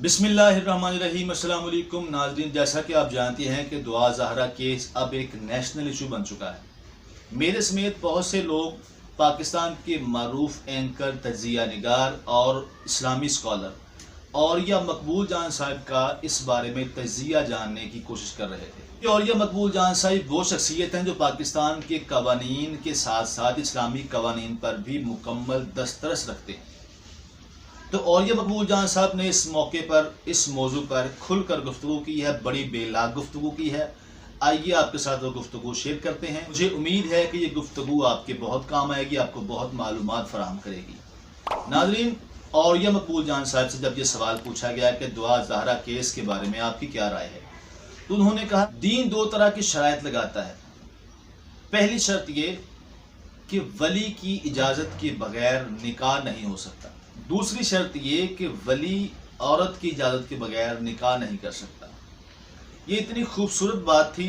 बिस्मिल्लाहिर्रहमानिर्रहीम। अस्सलाम वालेकुम नाज़रीन, जैसा कि आप जानते हैं कि दुआ ज़हरा केस अब एक नेशनल इशू बन चुका है। मेरे समेत बहुत से लोग पाकिस्तान के मारूफ एंकर, तज्ज़िया निगार और इस्लामी स्कॉलर औरिया मकबूल जान साहब का इस बारे में तज्ज़िया जानने की कोशिश कर रहे थे। औरिया मकबूल जान साहब वो शख्सियत हैं जो पाकिस्तान के कवानीन के साथ साथ इस्लामी कवानीन पर भी मुकम्मल दस्तरस रखते हैं। तो औरिया मकबूल जान साहब ने इस मौके पर इस मौजू पर खुलकर गुफ्तगू की है, बड़ी बेलाग गुफ्तगू की है। आइए आपके साथ वो गुफ्तगू शेयर करते हैं। मुझे उम्मीद है कि ये गुफ्तगू आपके बहुत काम आएगी, आपको बहुत मालूमात फराहम करेगी। नाज़रीन, औरिया मकबूल जान साहब से जब ये सवाल पूछा गया कि दुआ ज़हरा केस के बारे में आपकी क्या राय है, तो उन्होंने कहा दीन दो तरह की शराइत लगाता है। पहली शर्त ये कि वली की इजाज़त के बगैर निकाह नहीं हो सकता। दूसरी शर्त ये कि वली औरत की इजाज़त के बगैर निकाह नहीं कर सकता। ये इतनी खूबसूरत बात थी।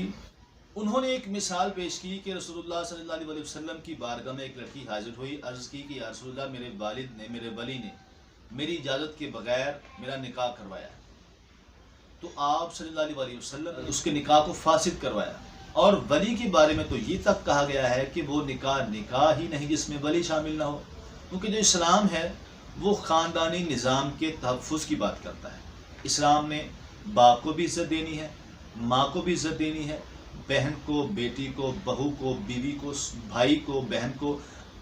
उन्होंने एक मिसाल पेश की कि रसूलुल्लाह सल्लल्लाहु अलैहि वसल्लम की बारगाह में एक लड़की हाजिर हुई, अर्ज़ की कि या रसूलल्लाह, मेरे वालिद ने, मेरे वली ने मेरी इजाज़त के बगैर मेरा निकाह करवाया। तो आप सल्लल्लाहु अलैहि वसल्लम उसके निकाह को फासिद करवाया। और वली के बारे में तो ये तक कहा गया है कि वो निकाह ही नहीं जिसमें वली शामिल ना हो, क्योंकि जो इस्लाम है वो ख़ानदानी निज़ाम के तहफ़्फ़ुज़ की बात करता है। इस्लाम ने बाप को भी इज़्ज़त देनी है, माँ को भी इज़्ज़त देनी है, बहन को, बेटी को, बहू को, बीवी को, भाई को, बहन को,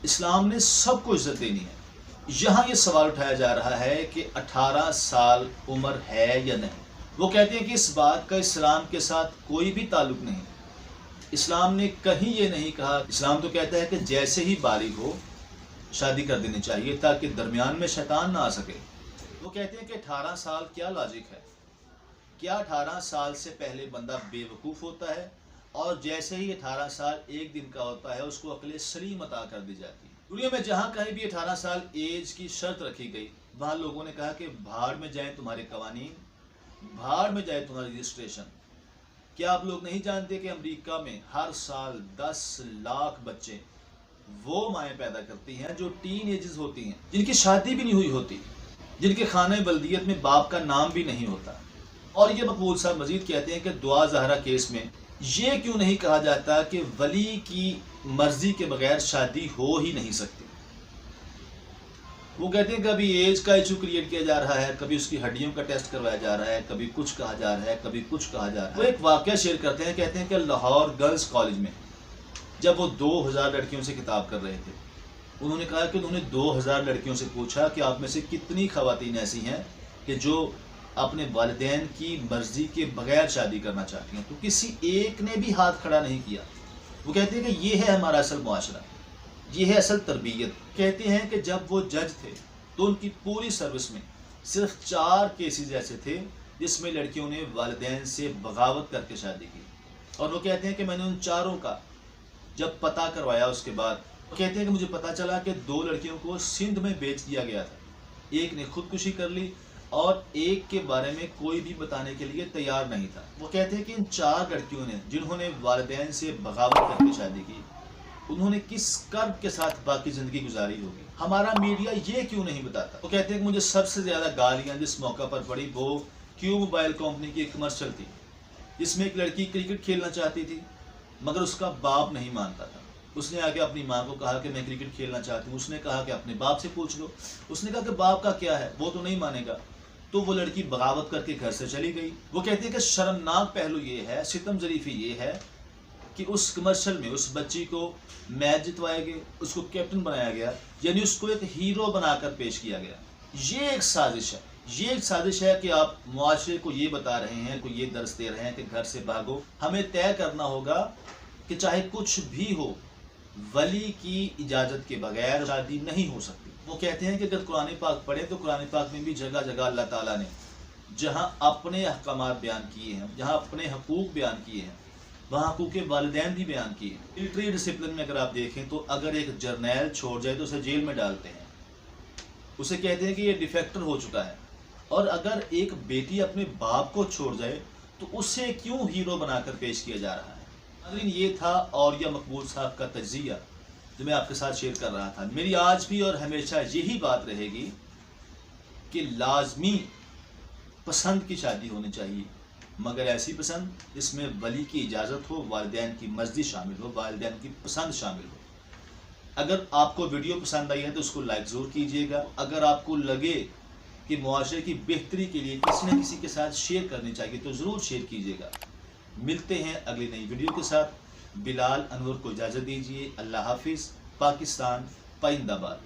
इस्लाम ने सबको इज़्ज़त देनी है। यहाँ ये सवाल उठाया जा रहा है कि 18 साल उम्र है या नहीं। वो कहते हैं कि इस बात का इस्लाम के साथ कोई भी ताल्लुक़ नहीं। इस्लाम ने कहीं ये नहीं कहा। इस्लाम तो कहता है कि जैसे ही बालिग हो शादी कर देनी चाहिए ताकि दरमियान में शैतान ना आ सके। वो कहते हैं कि 18 साल क्या लॉजिक है? क्या 18 साल से पहले बंदा बेवकूफ़ होता है और जैसे ही 18 साल एक दिन का होता है उसको अक्ल सलीम अता कर दी जाती है? दुनिया में जहाँ कहीं भी 18 साल एज की शर्त रखी गई, वहाँ लोगों ने कहा कि भाड़ में जाए तुम्हारे कवानीन, भाड़ में जाए तुम्हारा रजिस्ट्रेशन। क्या आप लोग नहीं जानते कि अमेरिका में हर साल 10 लाख बच्चे वो माएँ पैदा करती हैं जो टीन एजेस होती हैं, जिनकी शादी भी नहीं हुई होती, जिनके खाने बल्दियत में बाप का नाम भी नहीं होता। और ये मकबूल साहब मजीद कहते हैं कि दुआ ज़हरा केस में ये क्यों नहीं कहा जाता कि वली की मर्जी के बगैर शादी हो ही नहीं सकती। वो कहते हैं कभी एज का इशू क्रिएट किया जा रहा है, कभी उसकी हड्डियों का टेस्ट करवाया जा रहा है, कभी कुछ कहा जा रहा है, कभी कुछ कहा जा रहा है। वो एक वाक़या शेयर करते हैं, कहते हैं कि लाहौर गर्ल्स कॉलेज में जब वो 2000 लड़कियों से किताब कर रहे थे, उन्होंने कहा कि उन्होंने 2000 लड़कियों से पूछा कि आप में से कितनी ख़वातीन ऐसी हैं कि जो अपने वालिदैन की मर्ज़ी के बगैर शादी करना चाहती हैं। तो किसी एक ने भी हाथ खड़ा नहीं किया। वो कहते हैं कि ये है हमारा असल मुआशरा, ये है असल तरबियत। कहते हैं कि जब वो जज थे तो उनकी पूरी सर्विस में सिर्फ 4 केसेस ऐसे थे जिसमें लड़कियों ने वालिदैन से बगावत करके शादी की। और वो कहते हैं कि मैंने उन चारों का जब पता करवाया उसके बाद कहते हैं कि मुझे पता चला कि 2 लड़कियों को सिंध में बेच दिया गया था। एक ने खुदकुशी कर ली और एक के बारे में कोई भी बताने के लिए तैयार नहीं था। वो कहते हैं कि इन 4 लड़कियों ने जिन्होंने वालिदैन से बगावत करके शादी की, उन्होंने किस कर्ब के साथ बाकी ज़िंदगी गुजारी होगी। हमारा मीडिया ये क्यों नहीं बताता। वो कहते हैं कि मुझे सबसे ज़्यादा गालियाँ जिस मौका पर पड़ी वो क्यू मोबाइल कंपनी की एक कमर्शियल थी, जिसमें एक लड़की क्रिकेट खेलना चाहती थी मगर उसका बाप नहीं मानता था। उसने आके अपनी माँ को कहा कि मैं क्रिकेट खेलना चाहती हूँ। उसने कहा कि अपने बाप से पूछ लो। उसने कहा कि बाप का क्या है, वो तो नहीं मानेगा। तो वो लड़की बगावत करके घर से चली गई। वो कहती है कि शर्मनाक पहलू ये है, सितम ज़रीफ़ी ये है कि उस कमर्शियल में उस बच्ची को मैच जितवाया गया, उसको कैप्टन बनाया गया, यानी उसको एक हीरो बनाकर पेश किया गया। ये एक साजिश है। ये एक साजिश है कि आप मुआशरे को ये बता रहे हैं, को ये दर्स दे रहे हैं कि घर से भागो। हमें तय करना होगा कि चाहे कुछ भी हो, वली की इजाज़त के बगैर शादी नहीं हो सकती। वो कहते हैं कि अगर कुरान पाक पढ़े तो कुरान पाक में भी जगह जगह अल्लाह ताला ने जहाँ अपने अहकामात बयान किए हैं, जहाँ अपने हकूक़ बयान किए हैं, वहाँ हकूक़ वालिदैन भी बयान किए हैं। मिलिट्री डिसिप्लिन में अगर आप देखें तो अगर एक जर्नैल छोड़ जाए तो उसे जेल में डालते हैं, उसे कहते हैं कि ये डिफेक्टर हो चुका है। और अगर एक बेटी अपने बाप को छोड़ जाए तो उसे क्यों हीरो बनाकर पेश किया जा रहा है। नाज़रीन, ये था औरिया मकबूल साहब का तज्ज़िया जो मैं आपके साथ शेयर कर रहा था। मेरी आज भी और हमेशा यही बात रहेगी कि लाजमी پسند کی شادی ہونی چاہیے، مگر ایسی پسند جس میں ولی کی اجازت ہو، والدین کی مرضی شامل ہو، والدین کی پسند شامل ہو۔ اگر آپ کو ویڈیو پسند آئی ہے تو اس کو لائک ضرور کیجیے گا۔ اگر آپ کو لگے کہ معاشرے کی بہتری کے لیے کسی نہ کسی کے ساتھ شیئر کرنی چاہیے تو ضرور شیئر کیجیے گا۔ ملتے ہیں اگلی نئی ویڈیو کے ساتھ۔ بلال انور کو اجازت دیجیے۔ اللہ حافظ۔ پاکستان پائندہ باد۔